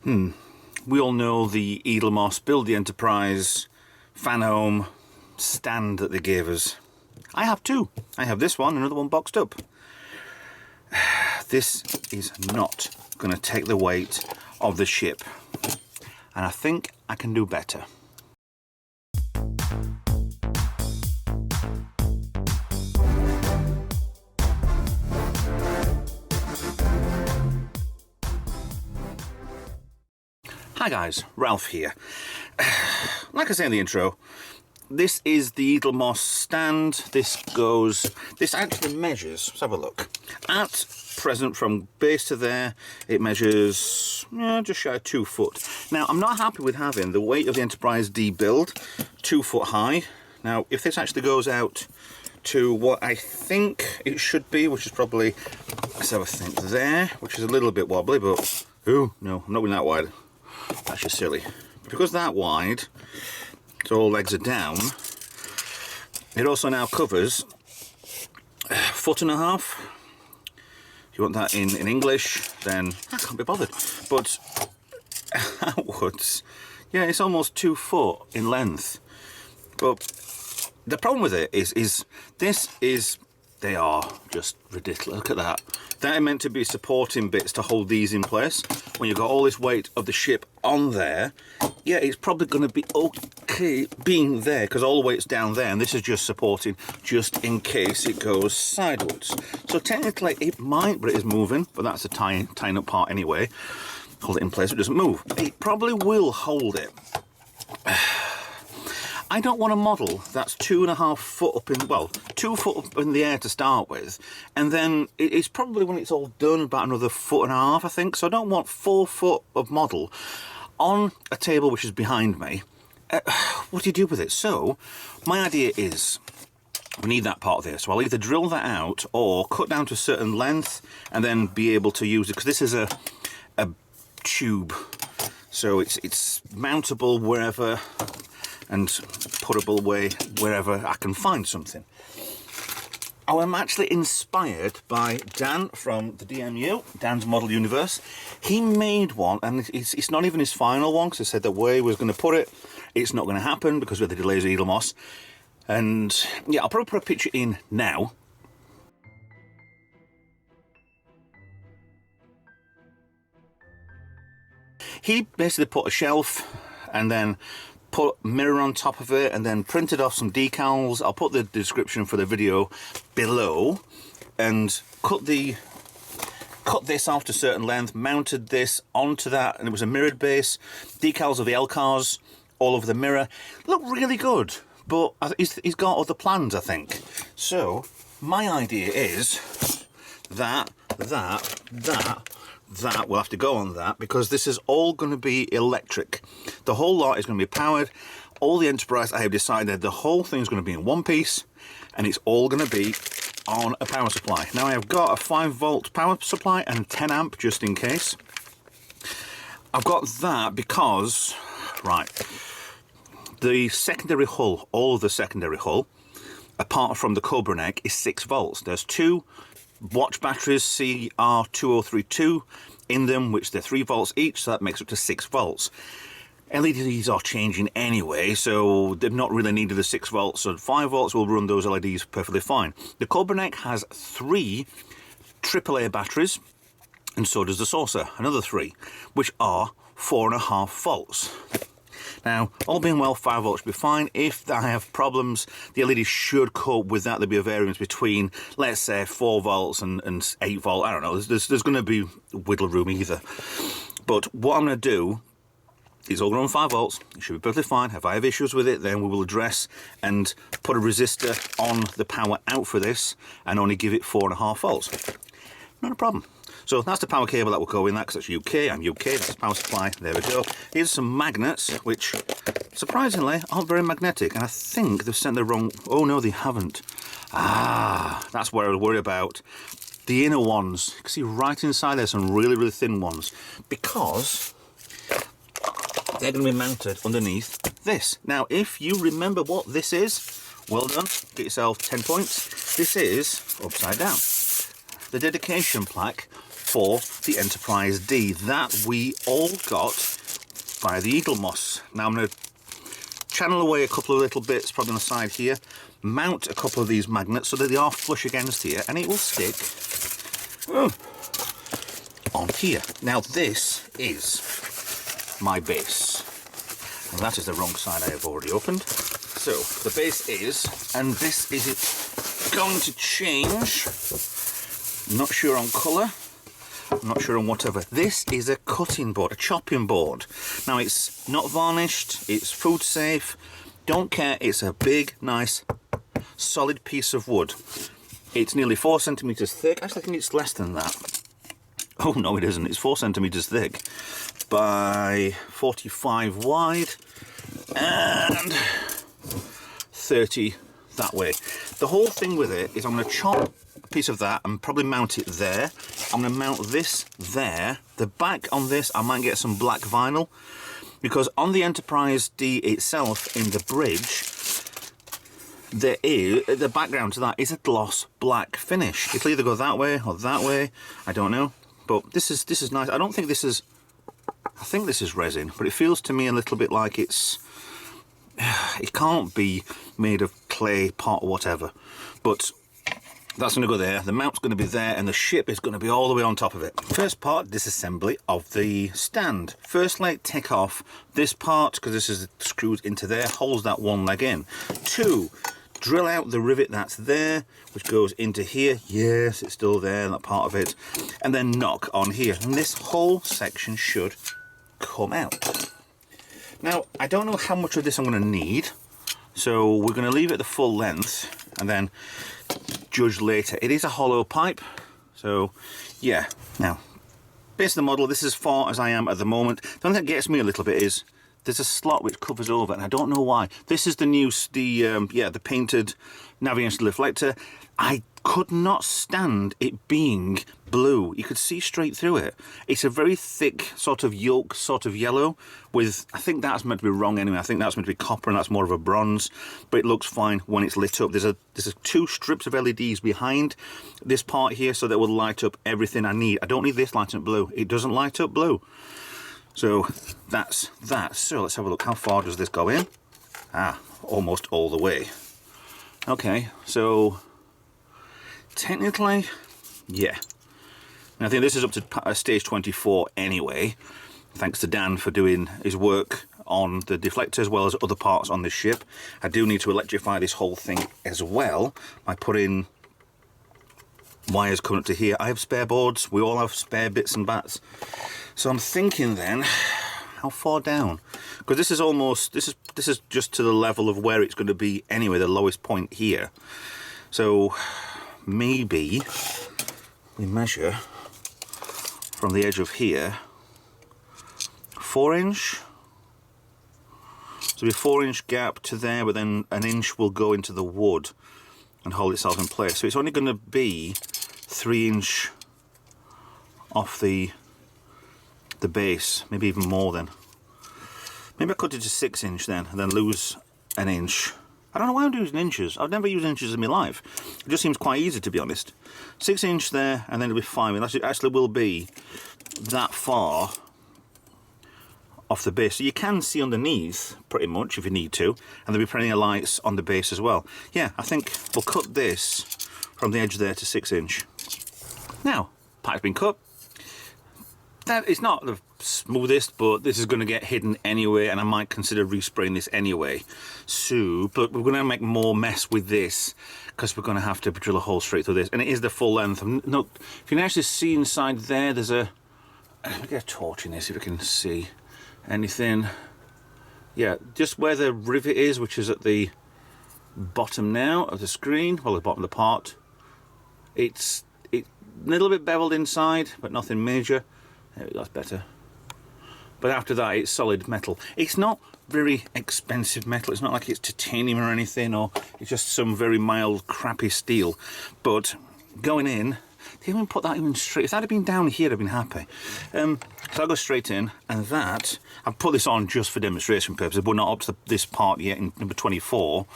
We all know the Eaglemoss Build the Enterprise Fanhome stand that they gave us. I have two. I have this one, another one boxed up. This is not going to take the weight of the ship, and I think I can do better. Hi guys, Ralph here. Like I say in the intro, this is the Eaglemoss stand. This actually measures, let's have a look. At present, from base to there, it measures just shy of 2 foot. Now, I'm not happy with having the weight of the Enterprise D build 2 foot high. Now, if this actually goes out to what I think it should be, which is probably, let's have a think, there, which is a little bit wobbly, but, oh, no, I'm not going that wide. That's just silly. Because that wide, so all legs are down, it also now covers 1.5 foot. If you want that in English, then I can't be bothered. But outwards, yeah, it's almost 2 foot in length. But the problem with it is they are just ridiculous. Look at that. They're meant to be supporting bits to hold these in place. When you've got all this weight of the ship on there, yeah, it's probably going to be okay being there because all the weight's down there, and this is just supporting just in case it goes sideways. So technically it might, but it is moving, but that's a tying up part anyway. Hold it in place so it doesn't move. It probably will hold it. I don't want a model that's 2.5 foot up in, well, 2 foot up in the air to start with, and then it's probably, when it's all done, about another 1.5 foot, I think. So I don't want 4 foot of model on a table which is behind me. What do you do with it? So my idea is, we need that part there, so I'll either drill that out or cut down to a certain length and then be able to use it, because this is a tube, so it's mountable wherever and puttable way wherever I can find something. Oh, I'm actually inspired by Dan from the DMU, Dan's Model Universe. He made one, and it's not even his final one, because he said the way he was going to put it, it's not going to happen because of the delays of Eaglemoss. And yeah, I'll probably put a picture in now. He basically put a shelf and then put a mirror on top of it and then printed off some decals. I'll put the description for the video below, and cut this off to a certain length, mounted this onto that, and it was a mirrored base, decals of the L cars all over the mirror. Look really good, but he's got other plans, I think. So my idea is that will have to go on that, because this is all going to be electric. The whole lot is going to be powered. All the Enterprise, I have decided the whole thing is going to be in one piece, and it's all going to be on a power supply. Now I have got a 5 volt power supply and 10 amp just in case. I've got that because, right, the secondary hull, all of the secondary hull, apart from the Cobra neck, is 6 volts. There's 2 watch batteries, CR2032 in them, which they're 3 volts each, so that makes up to 6 volts. LEDs are changing anyway, so they've not really needed the 6 volts, so 5 volts will run those LEDs perfectly fine. The Cobra neck has 3 AAA batteries, and so does the Saucer, another 3, which are 4.5 volts. Now, all being well, 5 volts should be fine. If I have problems, the LED should cope with that. There'll be a variance between, let's say, 4 volts and 8 volt. I don't know. There's going to be wiggle room either. But what I'm going to do is all run 5 volts. It should be perfectly fine. If I have issues with it, then we will address and put a resistor on the power out for this and only give it 4.5 volts. Not a problem. So that's the power cable that will go in that, because that's UK. I'm UK, that's the power supply. There we go. Here's some magnets, which surprisingly aren't very magnetic, and I think they've sent the wrong. Oh no, they haven't. Ah, that's what I was worried about. The inner ones. You can see right inside there some really, really thin ones, because they're going to be mounted underneath this. Now, if you remember what this is, well done. Get yourself 10 points. This is upside down. The dedication plaque for the Enterprise D that we all got by the Eaglemoss. Now I'm going to channel away a couple of little bits, probably on the side here, mount a couple of these magnets so that they are flush against here, and it will stick on here. Now this is my base. And that is the wrong side I have already opened. So the base is, and this is it going to change. Not sure on colour, I'm not sure on whatever. This is a cutting board, a chopping board. Now it's not varnished, it's food safe, don't care, it's a big, nice, solid piece of wood. It's nearly 4 centimetres thick. Actually, I think it's less than that. Oh no, it isn't, it's 4 centimetres thick by 45 wide and 30 that way. The whole thing with it is I'm going to chop a piece of that and probably mount it there. I'm going to mount this there. The back on this, I might get some black vinyl, because on the Enterprise D itself, in the bridge, there is, the background to that is a gloss black finish. It'll either go that way or that way, I don't know. But this is nice. I don't think this is, I think this is resin, but it feels to me a little bit like it's, it can't be made of clay, pot, or whatever. But that's going to go there, the mount's going to be there, and the ship is going to be all the way on top of it. First part, disassembly of the stand. Firstly, take off this part, because this is screwed into there, holds that one leg in. 2, drill out the rivet that's there, which goes into here. Yes, it's still there, that part of it. And then knock on here, and this whole section should come out. Now, I don't know how much of this I'm going to need, so we're going to leave it the full length and then judge later. It is a hollow pipe, so yeah. Now, base of the model, this is as far as I am at the moment. The only thing that gets me a little bit is there's a slot which covers over, and I don't know why. This is the new, the painted navigation reflector. I could not stand it being blue. You could see straight through it. It's a very thick sort of yolk, sort of yellow with, I think that's meant to be wrong anyway. I think that's meant to be copper, and that's more of a bronze, but it looks fine when it's lit up. There's 2 strips of LEDs behind this part here, so that will light up everything I need. I don't need this lighting up blue. It doesn't light up blue. So that's that. So let's have a look. How far does this go in? Almost all the way. Okay, so technically, yeah. And I think this is up to stage 24 anyway, thanks to Dan for doing his work on the deflector as well as other parts on this ship. I do need to electrify this whole thing as well by putting wires coming up to here. I have spare boards, we all have spare bits and bats. So I'm thinking then, how far down? Because this is almost, this is just to the level of where it's going to be anyway, the lowest point here. So maybe we measure from the edge of here 4 inch. So a 4 inch gap to there, but then an inch will go into the wood and hold itself in place. So it's only going to be 3 inch off the base, maybe even more then. Maybe I cut it to 6 inch then, and then lose an inch. I don't know why I'm using inches. I've never used inches in my life. It just seems quite easy, to be honest. 6 inch there, and then it'll be 5. It actually will be that far off the base. So you can see underneath, pretty much, if you need to, and there'll be plenty of lights on the base as well. Yeah, I think we'll cut this from the edge there to 6 inch. Now, pipe's been cut. That is not the smoothest, but this is going to get hidden anyway, and I might consider respraying this anyway. So, but we're going to make more mess with this because we're going to have to drill a hole straight through this, and it is the full length. No, if you can actually see inside there, there's a. Let me get a torch in there, see if we can see anything. Yeah, just where the rivet is, which is at the bottom now of the screen, well, the bottom of the part. It's a little bit beveled inside, but nothing major. There we go, that's better. But after that, it's solid metal. It's not very expensive metal. It's not like it's titanium or anything, or it's just some very mild, crappy steel. But going in, they even put that even straight. If that had been down here, I'd been happy. So I'll go straight in, and that, I've put this on just for demonstration purposes, but not up to this part yet in number 24.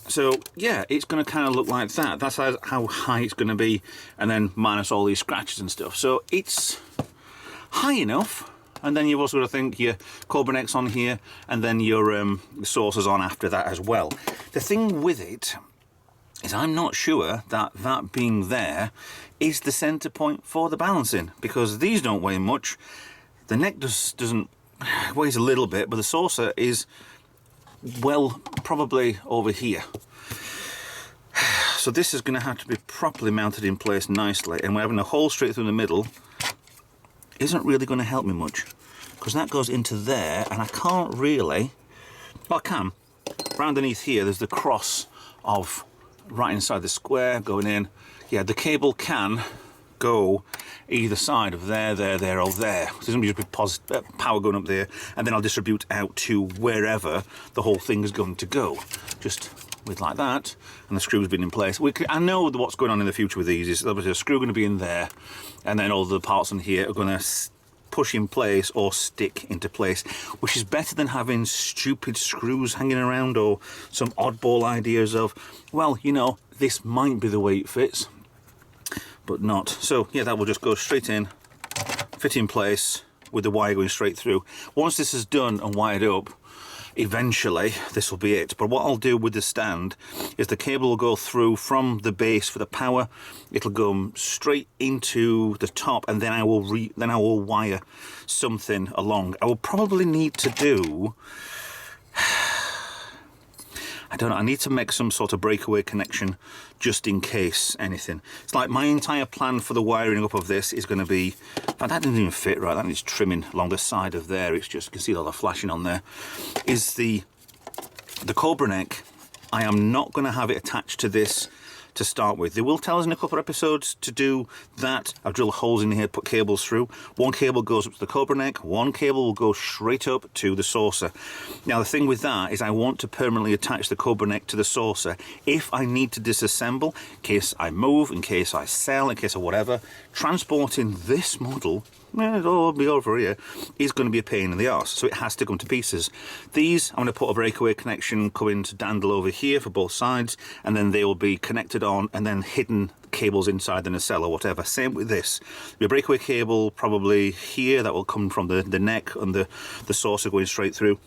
So yeah, it's going to kind of look like that. That's how high it's going to be, and then minus all these scratches and stuff. So it's high enough. And then you've also got to think your Cobra Neck's on here, and then your saucer's on after that as well. The thing with it is I'm not sure that that being there is the centre point for the balancing, because these don't weigh much. The neck doesn't weighs a little bit, but the saucer is, well, probably over here. So this is going to have to be properly mounted in place nicely, and we're having a hole straight through the middle isn't really going to help me much, because that goes into there, and I can't really, well, I can. Right underneath here there's the cross of right inside the square going in. Yeah, the cable can go either side of there, or there. So there's going to be just power going up there, and then I'll distribute out to wherever the whole thing is going to go. Just with like that, and the screw's been in place. I know what's going on in the future with these is there's a screw going to be in there, and then all the parts on here are going to push in place or stick into place, which is better than having stupid screws hanging around or some oddball ideas of, well, you know, this might be the way it fits, but not. So yeah, that will just go straight in, fit in place with the wire going straight through. Once this is done and wired up, eventually this will be it. But what I'll do with the stand is the cable will go through from the base for the power. It'll go straight into the top, and then I will wire something along. I will probably need to do, I don't know, I need to make some sort of breakaway connection just in case anything. It's like my entire plan for the wiring up of this is going to be, that didn't even fit right, that needs trimming along the side of there. It's just, you can see all the flashing on there, is the Cobra Neck. I am not going to have it attached to this to start with. They will tell us in a couple of episodes to do that. I've drilled holes in here, put cables through. One cable goes up to the Cobra Neck, one cable will go straight up to the saucer. Now the thing with that is I want to permanently attach the Cobra Neck to the saucer if I need to disassemble, in case I move, in case I sell, in case of whatever. Transporting this model, it'll be over here, is going to be a pain in the arse, so it has to come to pieces. These, I'm going to put a breakaway connection coming to dandle over here for both sides, and then they will be connected on, and then hidden cables inside the nacelle or whatever. Same with this. The breakaway cable probably here, that will come from the neck and the saucer going straight through.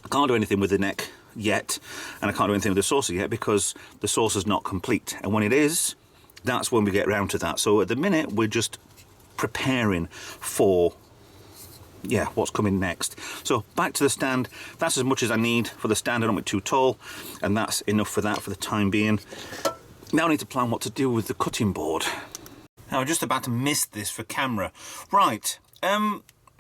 I can't do anything with the neck yet, and I can't do anything with the saucer yet because the saucer's not complete, and when it is, that's when we get round to that. So at the minute we're just preparing for, yeah, what's coming next. So back to the stand. That's as much as I need for the stand. I don't make it too tall, and that's enough for that for the time being. Now I need to plan what to do with the cutting board. Now I'm just about to miss this for camera. Right,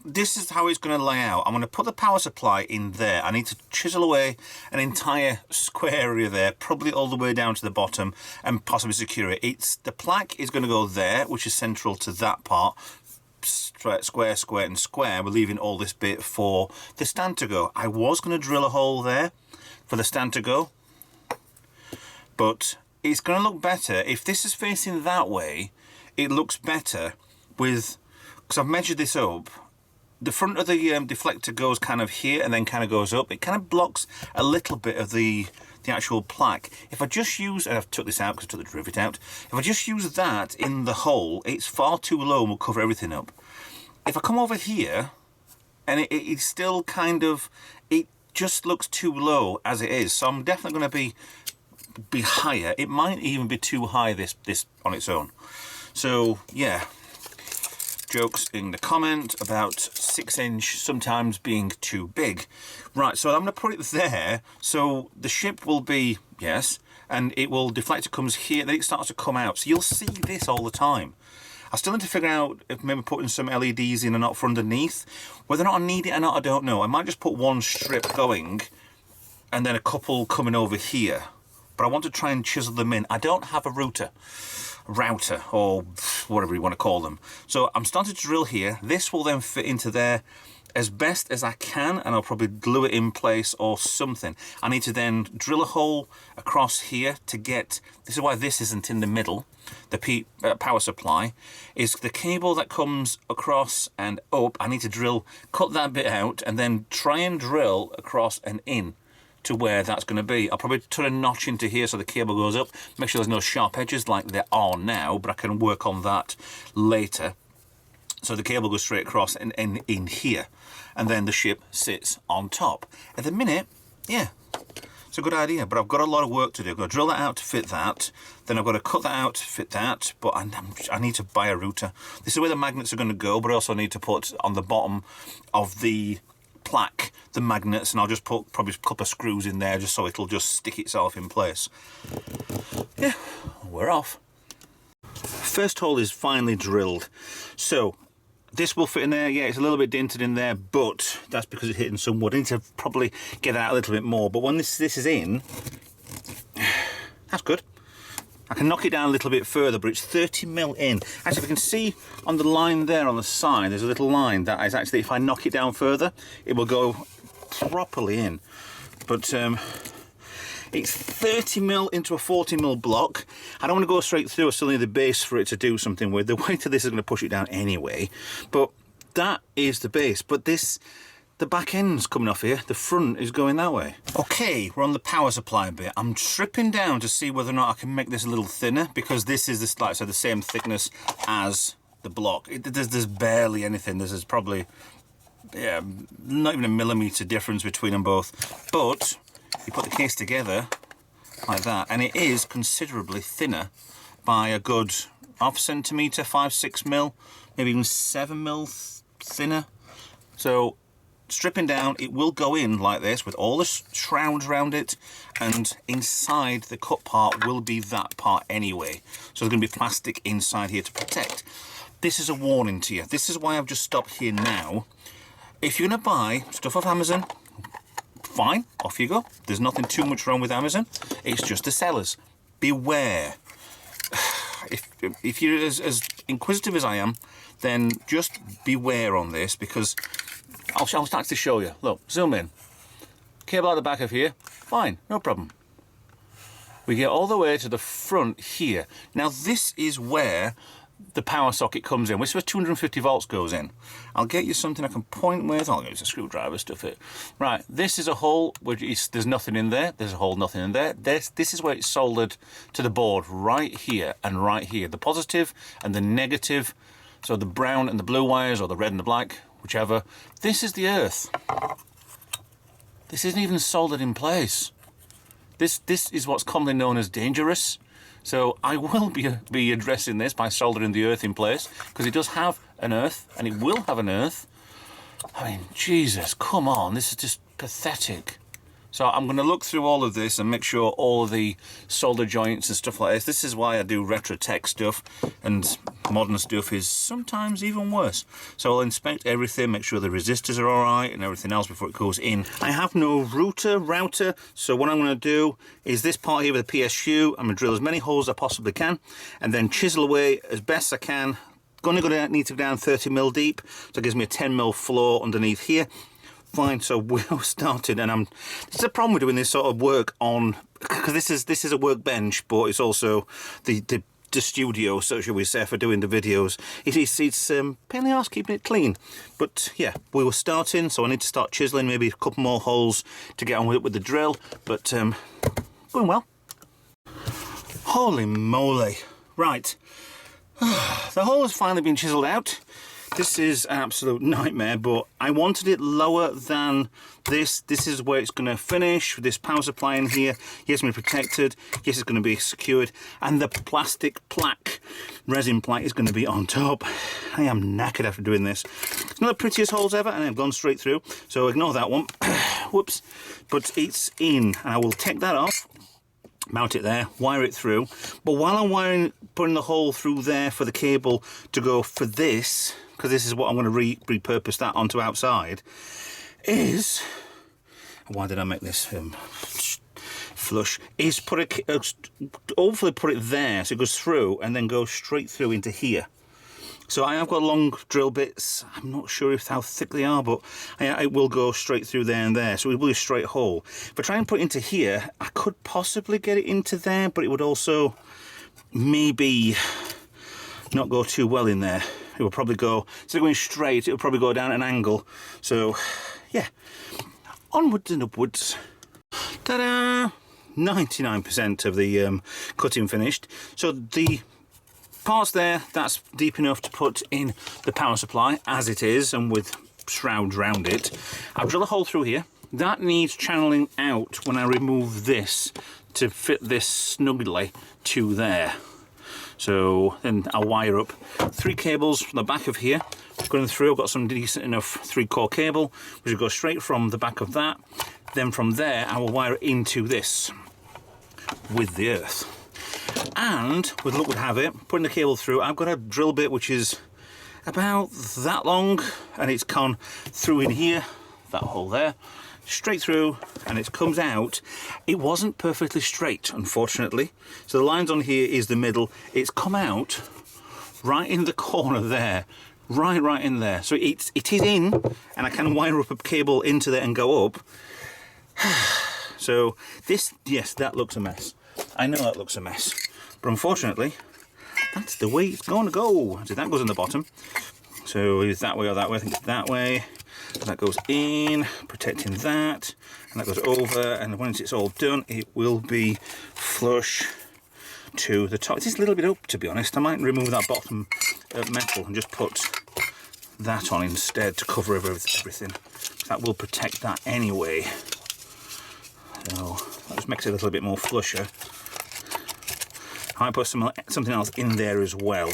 this is how it's going to lay out. I'm going to put the power supply in there. I need to chisel away an entire square area there, probably all the way down to the bottom, and possibly secure it. The plaque is going to go there, which is central to that part. Square, square, and square. We're leaving all this bit for the stand to go. I was going to drill a hole there for the stand to go, but it's going to look better if this is facing that way. It looks better with, because I've measured this up. The front of the deflector goes kind of here and then kind of goes up. It kind of blocks a little bit of the actual plaque. If I just use, and I've took this out because I took the rivet out. If I just use that in the hole, it's far too low and will cover everything up. If I come over here, and it's still kind of, it just looks too low as it is. So I'm definitely going to be higher. It might even be too high this on its own. So yeah. Jokes in the comment about 6-inch sometimes being too big. Right, so I'm going to put it there, so the ship will be, yes, and it will, deflector comes here, then it starts to come out. So you'll see this all the time. I still need to figure out if maybe putting some LEDs in or not for underneath. Whether or not I need it or not, I don't know. I might just put one strip going, and then a couple coming over here. But I want to try and chisel them in. I don't have a router, or whatever you want to call them. So I'm starting to drill here. This will then fit into there as best as I can, and I'll probably glue it in place or something. I need to then drill a hole across here to get, this is why this isn't in the middle, the power supply, is the cable that comes across and up. I need to cut that bit out, and then try and drill across and in to where that's going to be. I'll probably turn a notch into here so the cable goes up, make sure there's no sharp edges like there are now, but I can work on that later. So the cable goes straight across and in here, and then the ship sits on top. At the minute, yeah, it's a good idea, but I've got a lot of work to do. I've got to drill that out to fit that, then I've got to cut that out to fit that, but I need to buy a router. This is where the magnets are going to go, but I also need to put on the bottom of the plaque the magnets, and I'll just put probably a couple of screws in there just so it'll just stick itself in place. Yeah, we're off. First hole is finally drilled, so this will fit in there. Yeah, it's a little bit dented in there, but that's because it's hitting some wood. I need to probably get that out a little bit more, but when this is in, that's good. I can knock it down a little bit further, but it's 30mm in. Actually, if you can see on the line there on the side, there's a little line that is actually, if I knock it down further, it will go properly in. But it's 30mm into a 40mm block. I don't want to go straight through. I still need the base for it to do something with. The weight of this is going to push it down anyway. But that is the base. But this, the back end's coming off here. The front is going that way. Okay, we're on the power supply bit. I'm stripping down to see whether or not I can make this a little thinner, because this is like so the same thickness as the block. There's barely anything. There's probably, yeah, not even a millimetre difference between them both. But you put the case together like that, and it is considerably thinner by a good half centimetre, 5-6mm, maybe even 7mm thinner. So stripping down, it will go in like this with all the shrouds around it, and inside the cut part will be that part anyway. So there's going to be plastic inside here to protect. This is a warning to you. This is why I've just stopped here now. If you're going to buy stuff off Amazon, fine, off you go. There's nothing too much wrong with Amazon. It's just the sellers. Beware. If you're as inquisitive as I am, then just beware on this, because I'll start to show you. Look, zoom in. Cable out the back of here, fine, no problem. We get all the way to the front here. Now this is where the power socket comes in. This is where 250 volts goes in. I'll get you something I can point with. I'll use a screwdriver, stuff it. Right, this is a hole where there's nothing in there. There's a hole, nothing in there. This is where it's soldered to the board, right here and right here. The positive and the negative, so the brown and the blue wires, or the red and the black, whichever. This is the earth. This isn't even soldered in place. This is what's commonly known as dangerous. So I will be addressing this by soldering the earth in place, because it does have an earth, and it will have an earth. I mean, Jesus, come on, this is just pathetic. So I'm going to look through all of this and make sure all of the solder joints and stuff like this. This is why I do retro tech stuff, and modern stuff is sometimes even worse. So I'll inspect everything, make sure the resistors are all right and everything else before it goes in. I have no router, so what I'm going to do is this part here with the PSU, I'm going to drill as many holes as I possibly can, and then chisel away as best I can. Need to go down 30mm deep, so it gives me a 10mm floor underneath here. Fine, so we're started, and this is a problem with doing this sort of work on, because this is a workbench, but it's also the studio, so shall we say, for doing the videos. It's pain in the arse keeping it clean. But yeah, we were starting, so I need to start chiseling, maybe a couple more holes to get on with it with the drill, but going well. Holy moly. Right, the hole has finally been chiseled out. This is an absolute nightmare, but I wanted it lower than this. This is where it's going to finish, with this power supply in here. Yes, it's going to be protected. Yes, it's going to be secured. And the plastic plaque, resin plaque, is going to be on top. I am knackered after doing this. It's not the prettiest holes ever, and I've gone straight through, so ignore that one. Whoops. But it's in, and I will take that off, mount it there, wire it through. But while I'm putting the hole through there for the cable to go for this, because this is what I'm going to repurpose that onto outside, is, why did I make this flush, is hopefully put it there so it goes through and then goes straight through into here. So I have got long drill bits. I'm not sure how thick they are, but it will go straight through there and there, so it will be a straight hole. If I try and put it into here, I could possibly get it into there, but it would also maybe not go too well in there. It will probably go, instead of going straight, it will probably go down at an angle. So yeah, onwards and upwards. Ta-da! 99% of the cutting finished. So the parts there, that's deep enough to put in the power supply as it is, and with shrouds round it. I'll drill a hole through here. That needs channeling out when I remove this to fit this snugly to there. So then I'll wire up 3 cables from the back of here. Going through, I've got some decent enough 3-core cable, which will go straight from the back of that. Then from there, I will wire it into this with the earth. And with luck would have it, putting the cable through, I've got a drill bit which is about that long, and it's gone through in here, that hole there, straight through, and it comes out. It wasn't perfectly straight, unfortunately. So the lines on here is the middle. It's come out right in the corner there, right in there. So it is in, and I can wire up a cable into there and go up. So this, yes, that looks a mess. I know that looks a mess, but unfortunately, that's the way it's going to go. So that goes in the bottom. So is that way or that way? I think it's that way. That goes in, protecting that, and that goes over, and once it's all done, it will be flush to the top. It is a little bit up, to be honest. I might remove that bottom metal and just put that on instead to cover everything. That will protect that anyway. So that just makes it a little bit more flusher. I might put something else in there as well.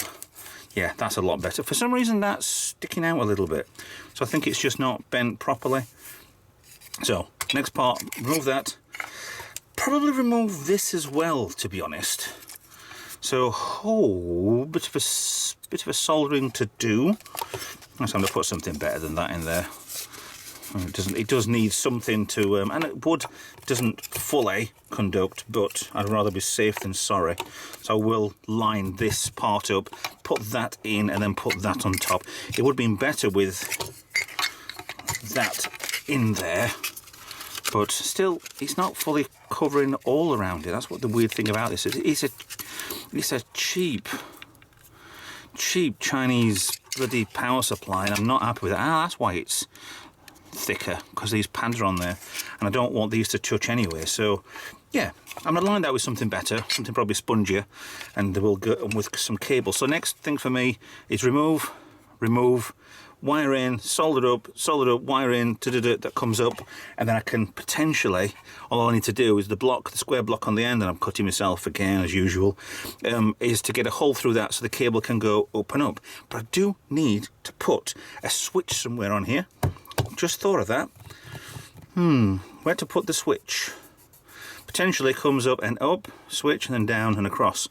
Yeah, that's a lot better. For some reason, that's sticking out a little bit. So I think it's just not bent properly. So, next part, remove that. Probably remove this as well, to be honest. So, bit of a soldering to do. I'm going to put something better than that in there. It does need something to, and wood doesn't fully conduct, but I'd rather be safe than sorry. So I will line this part up, put that in, and then put that on top. It would have been better with that in there, but still, it's not fully covering all around it. That's what the weird thing about this is. It's a cheap Chinese bloody power supply, and I'm not happy with it. That's why it's thicker, because these pads are on there, and I don't want these to touch anyway. So yeah, I'm gonna line that with something better, something probably spongier, and we'll go with some cable. So next thing for me is remove, wire in, solder up, wire in, that comes up, and then I can potentially, all I need to do is the square block on the end, and I'm cutting myself again as usual, is to get a hole through that so the cable can go up and up. But I do need to put a switch somewhere on here. Just thought of that. Where to put the switch? Potentially comes up and up, switch, and then down and across.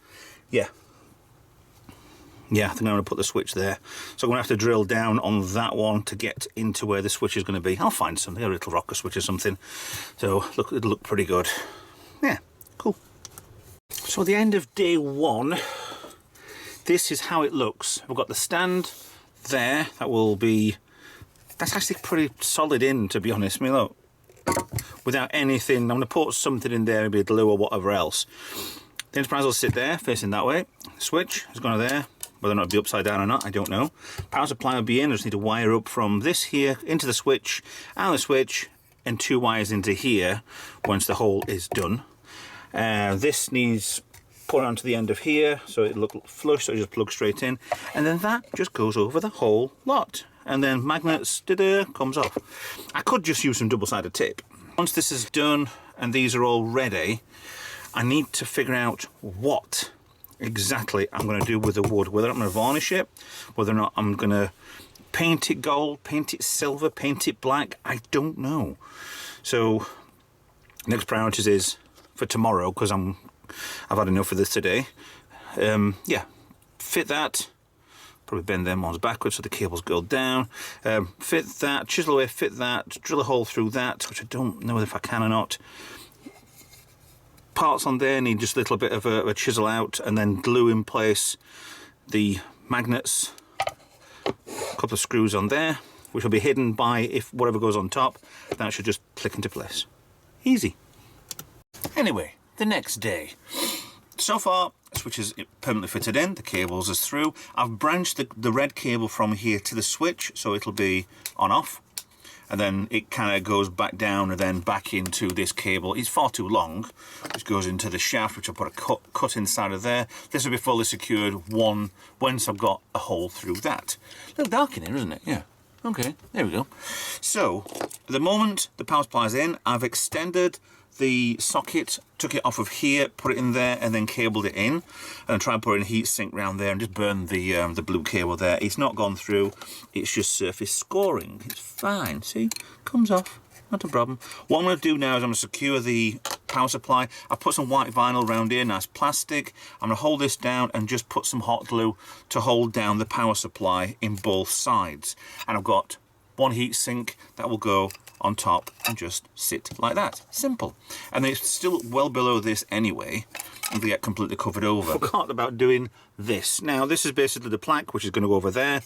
Yeah, I think I'm going to put the switch there. So I'm going to have to drill down on that one to get into where the switch is going to be. I'll find something, a little rocker switch or something. So it'll look pretty good. Yeah, cool. So at the end of day 1, this is how it looks. We've got the stand there. That's actually pretty solid in, to be honest. I mean, look, without anything, I'm going to put something in there, maybe a glue or whatever else. The Enterprise will sit there, facing that way. Switch is going to there. Whether or not it'll be upside down or not, I don't know. Power supply will be in. I just need to wire up from this here into the switch, and the switch, and 2 wires into here once the hole is done. This needs put onto the end of here, so it'll look flush, so it just plugs straight in. And then that just goes over the whole lot. And then magnets, comes off. I could just use some double-sided tape. Once this is done and these are all ready, I need to figure out what exactly I'm going to do with the wood. Whether I'm going to varnish it, whether or not I'm going to paint it gold, paint it silver, paint it black, I don't know. So next priorities is for tomorrow, because I've had enough of this today. Yeah, fit that. Probably bend them ones backwards so the cables go down. Fit that, chisel away, fit that, drill a hole through that, which I don't know if I can or not. Parts on there need just a little bit of a chisel out, and then glue in place the magnets. A couple of screws on there, which will be hidden by if whatever goes on top. That should just click into place. Easy. Anyway, the next day. So far, the switch is permanently fitted in, the cables is through. I've branched the red cable from here to the switch, so it'll be on off. and then it kind of goes back down and then back into this cable. It's far too long, which goes into the shaft, which I'll put a cut inside of there. This will be fully secured once I've got a hole through that. A little dark in here, isn't it? Yeah. Okay, there we go. So, at the moment the power supply's in, I've extended the socket, took it off of here, put it in there, and then cabled it in, and try and put in a heat sink round there and just burn the blue cable there. It's not gone through, it's just surface scoring. It's fine, see, comes off, not a problem. What I'm going to do now is I'm going to secure the power supply. I've put some white vinyl around here, nice plastic. I'm going to hold this down and just put some hot glue to hold down the power supply in both sides. And I've got one heat sink that will go on top and just sit like that. Simple. And it's still well below this anyway, and they get completely covered over. I forgot about doing this. Now, this is basically the plaque, which is going to go over there.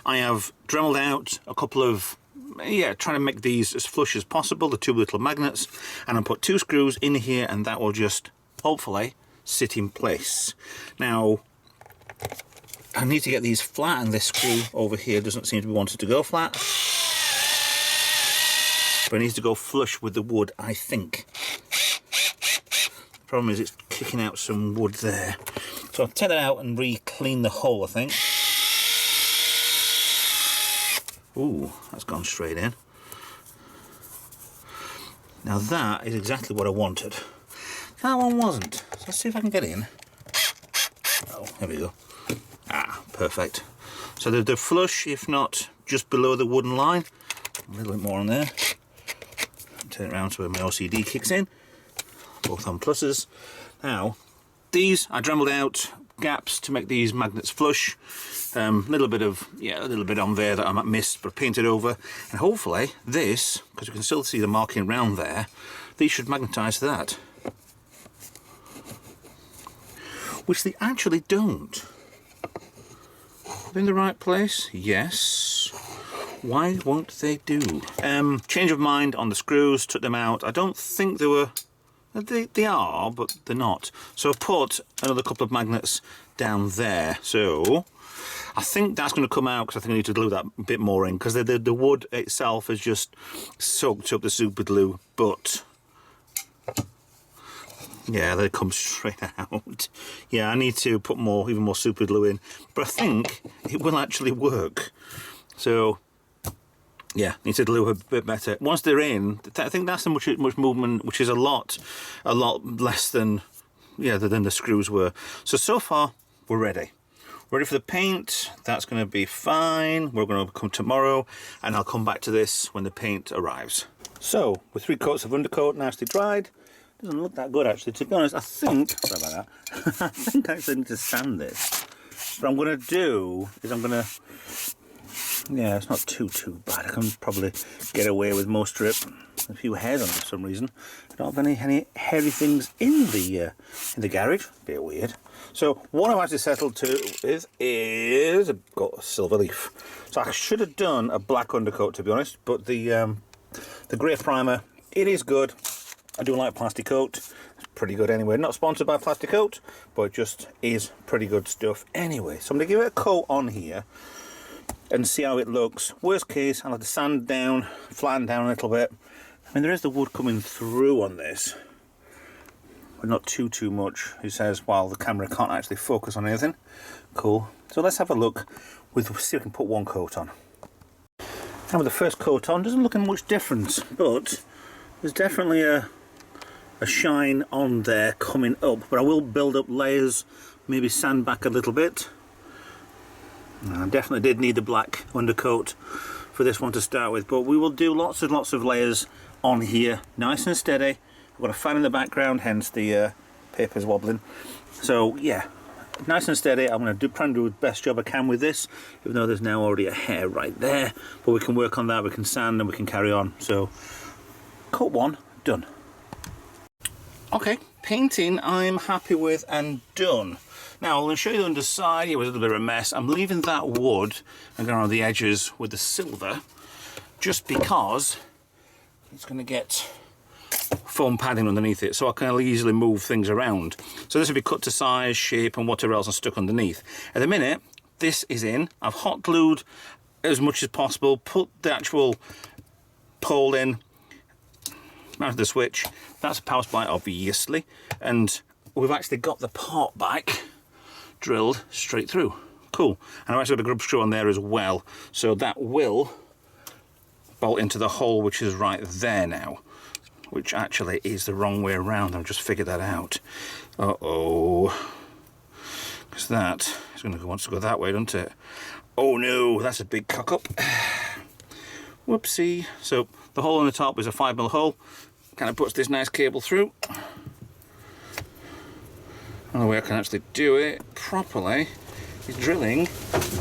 I have dremelled out a couple of, trying to make these as flush as possible, the two little magnets, and I'll put 2 screws in here, and that will just, hopefully, sit in place. Now, I need to get these flat, and this screw over here doesn't seem to be wanting to go flat. But it needs to go flush with the wood, I think. The problem is it's kicking out some wood there. So I'll take that out and re-clean the hole, I think. Ooh, that's gone straight in. Now that is exactly what I wanted. That one wasn't. So let's see if I can get in. Oh, here we go. Ah, perfect. So they're flush, if not just below the wooden line. A little bit more on there. Turn it around so my OCD kicks in. Both on pluses. Now, these I dremelled out gaps to make these magnets flush. A little bit on there that I might miss, but painted over. And hopefully this, because you can still see the marking around there, these should magnetise to that. Which they actually don't. Are they in the right place? Yes. Why won't they do? Change of mind on the screws, took them out. I don't think they were... They are, but they're not. So I've put another couple of magnets down there. So I think that's going to come out, because I think I need to glue that a bit more in, because the wood itself has just soaked up the super glue. But yeah, they come straight out. Yeah, I need to put even more super glue in. But I think it will actually work. So yeah, need to glue a bit better. Once they're in, I think that's much movement, which is a lot less than the screws were. So far we're ready. Ready for the paint. That's going to be fine. We're going to come tomorrow, and I'll come back to this when the paint arrives. So with 3 coats of undercoat nicely dried, doesn't look that good actually. To be honest, I think sorry about that. I think I actually need to sand this. What I'm going to do is yeah, it's not too bad. I can probably get away with most of it. A few hairs on it for some reason. I don't have any hairy things in the garage. Bit weird. So what I've actually settled to is I've got a silver leaf. So I should have done a black undercoat, to be honest, but the grey primer, it is good. I do like Plastic Coat. It's pretty good anyway. Not sponsored by Plastic Coat, but it just is pretty good stuff anyway. So I'm going to give it a coat on here and see how it looks. Worst case, I'll have to sand down, flatten down a little bit. I mean, there is the wood coming through on this, but not too much. He says, while the camera can't actually focus on anything. Cool. So let's have a look. See if we can put 1 coat on. Now with the first coat on, doesn't look much difference, but there's definitely a shine on there coming up. But I will build up layers, maybe sand back a little bit. I definitely did need the black undercoat for this one to start with, but we will do lots and lots of layers on here, nice and steady. I've got a fan in the background, hence the paper's wobbling. So yeah, nice and steady. I'm going to try and do the best job I can with this, even though there's now already a hair right there. But we can work on that, we can sand, and we can carry on. So coat 1 done. Okay, painting I'm happy with and done. Now I'm going to show you the underside. It was a little bit of a mess. I'm leaving that wood and going around the edges with the silver, just because it's going to get foam padding underneath it, so I can easily move things around. So this will be cut to size, shape, and whatever else is stuck underneath. At the minute, this is in. I've hot glued as much as possible, put the actual pole in, mounted the switch. That's a power supply, obviously, and we've actually got the pot back drilled straight through. Cool. And I've actually got a grub screw on there as well, so that will bolt into the hole which is right there now, which actually is the wrong way around. I've just figured that out. Uh-oh. Because that is going to want to go that way, doesn't it? Oh no, that's a big cock up. Whoopsie. So the hole on the top is a 5mm hole. Kind of puts this nice cable through. Another way I can actually do it properly is drilling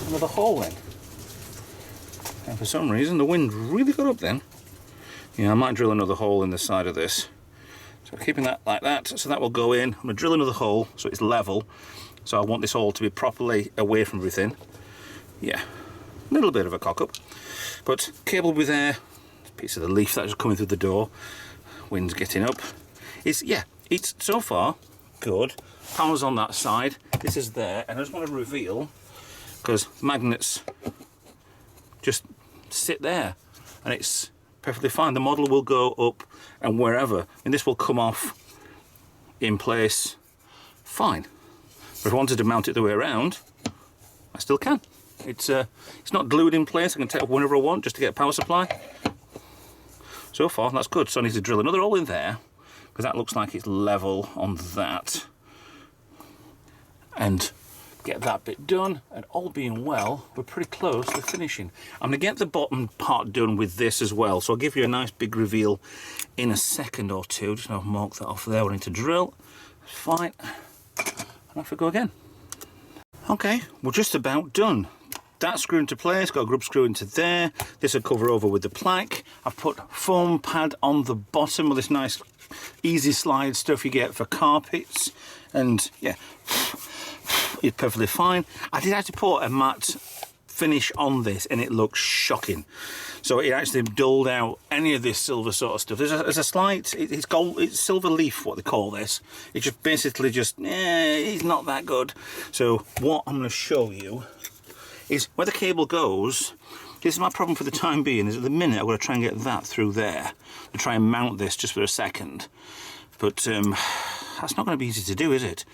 another hole in. And for some reason the wind really got up then. Yeah, I might drill another hole in the side of this. So keeping that like that, so that will go in. I'm going to drill another hole so it's level. So I want this hole to be properly away from everything. Yeah, a little bit of a cock up. But cable will be there. Piece of the leaf that's coming through the door. Wind's getting up. Yeah, it's so far good. Power's on that side. This is there, and I just want to reveal, because magnets just sit there, and it's perfectly fine. The model will go up and wherever, and this will come off in place fine. But if I wanted to mount it the way around, I still can. It's not glued in place. I can take it whenever I want just to get a power supply. So far, that's good. So I need to drill another hole in there, because that looks like it's level on that. And get that bit done, and all being well, we're pretty close to finishing. I'm going to get the bottom part done with this as well, so I'll give you a nice big reveal in a second or two. Just going to mark that off there. We need to drill. Fine. And off we go again. Okay, we're just about done. That's screwed into place, got a grub screw into there. This will cover over with the plaque. I've put foam pad on the bottom of this nice easy slide stuff you get for carpets, and yeah, it's perfectly fine. I did actually put a matte finish on this and it looks shocking. So it actually dulled out any of this silver sort of stuff. There's a slight, it's gold, it's silver leaf, what they call this. It's just basically just, it's not that good. So what I'm going to show you is where the cable goes. This is my problem for the time being, is at the minute I've got to try and get that through there to try and mount this just for a second. But that's not going to be easy to do, is it?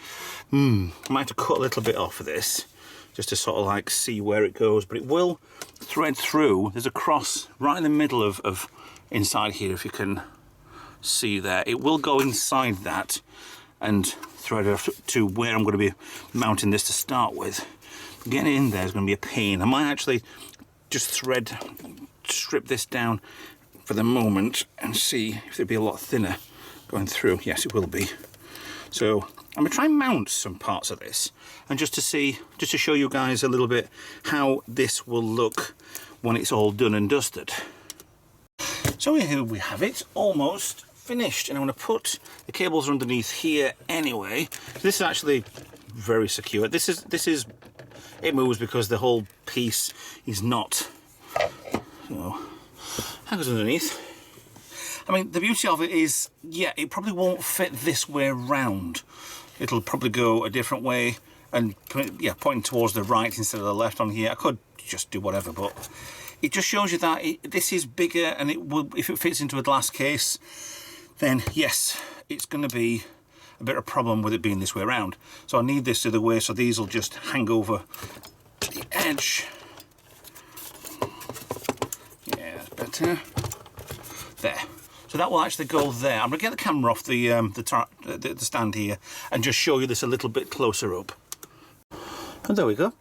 I might have to cut a little bit off of this just to sort of like see where it goes, but it will thread through. There's a cross right in the middle of inside here, if you can see there. It will go inside that and thread it to where I'm going to be mounting this to start with. Getting it in there is going to be a pain. I might actually just strip this down for the moment and see if it'll be a lot thinner going through. Yes, it will be. So I'm going to try and mount some parts of this, and just to show you guys a little bit how this will look when it's all done and dusted. So here we have it, almost finished, and I'm going to put the cables underneath here anyway. So this is actually very secure. This is it moves because the whole piece is not, you know, hangs underneath. I mean, the beauty of it is, yeah, it probably won't fit this way round. It'll probably go a different way and, yeah, pointing towards the right instead of the left on here. I could just do whatever, but it just shows you that this is bigger, and it will, if it fits into a glass case, then yes, it's going to be a bit of a problem with it being this way around. So I need this the other way, so these will just hang over the edge. Yeah, that's better. There. So that will actually go there. I'm going to get the camera off the stand here and just show you this a little bit closer up. And there we go.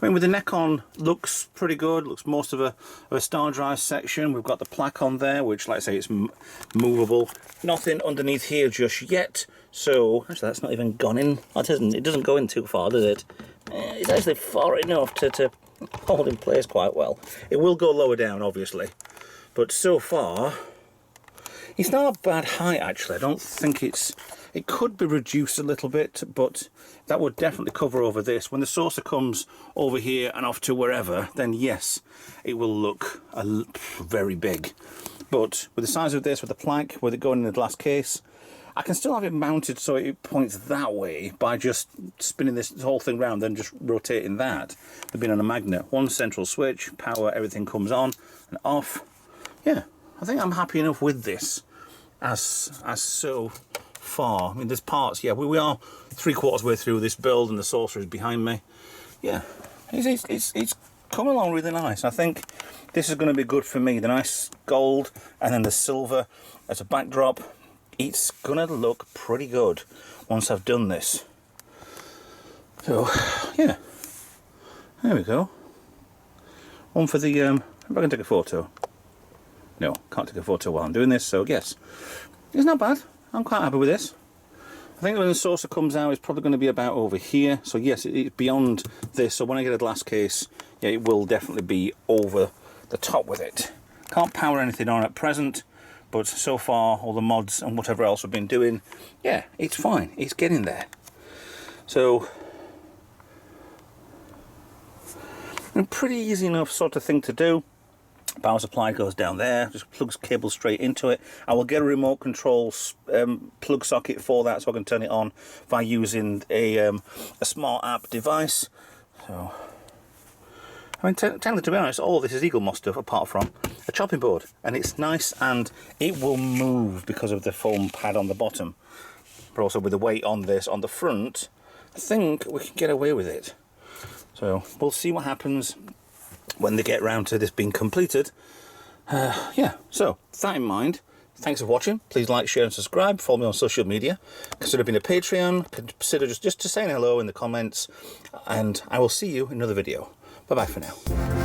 I mean, with the neck on, looks pretty good. Looks most of a star drive section. We've got the plaque on there, which, like I say, it's movable. Nothing underneath here just yet. So actually, that's not even gone in. That isn't. It doesn't go in too far, does it? It's actually far enough to hold in place quite well. It will go lower down, obviously, but so far, it's not a bad height. Actually, I don't think it's. It could be reduced a little bit, but that would definitely cover over this. When the saucer comes over here and off to wherever, then yes, it will look very big. But with the size of this, with the plank, with it going in the glass case, I can still have it mounted so it points that way by just spinning this whole thing around, then just rotating that. They've been on a magnet. One central switch, power, everything comes on and off. yeah, I think I'm happy enough with this as so far. I mean, there's parts, yeah, we are 3/4 way through this build and the saucer is behind me. Yeah, it's come along really nice. I think this is going to be good for me. The nice gold and then the silver as a backdrop. It's going to look pretty good once I've done this. So, yeah, there we go. One for the, if I can take a photo. No, can't take a photo while I'm doing this, so yes. It's not bad. I'm quite happy with this. I think when the saucer comes out, it's probably going to be about over here. So yes, it's beyond this. So when I get a glass case, yeah, it will definitely be over the top with it. Can't power anything on at present, but so far, all the mods and whatever else we've been doing, yeah, it's fine. It's getting there. So, a pretty easy enough sort of thing to do. Power supply goes down there, just plugs cable straight into it. I will get a remote control plug socket for that, so I can turn it on by using a smart app device. So, I mean, to be honest, all of this is Eaglemoss stuff apart from a chopping board, and it's nice and it will move because of the foam pad on the bottom, but also with the weight on this on the front, I think we can get away with it. So we'll see what happens when they get round to this being completed. Yeah, so with that in mind, thanks for watching. Please like, share and subscribe. Follow me on social media. Consider being a Patreon. Consider just saying hello in the comments, and I will see you in another video. Bye bye for now.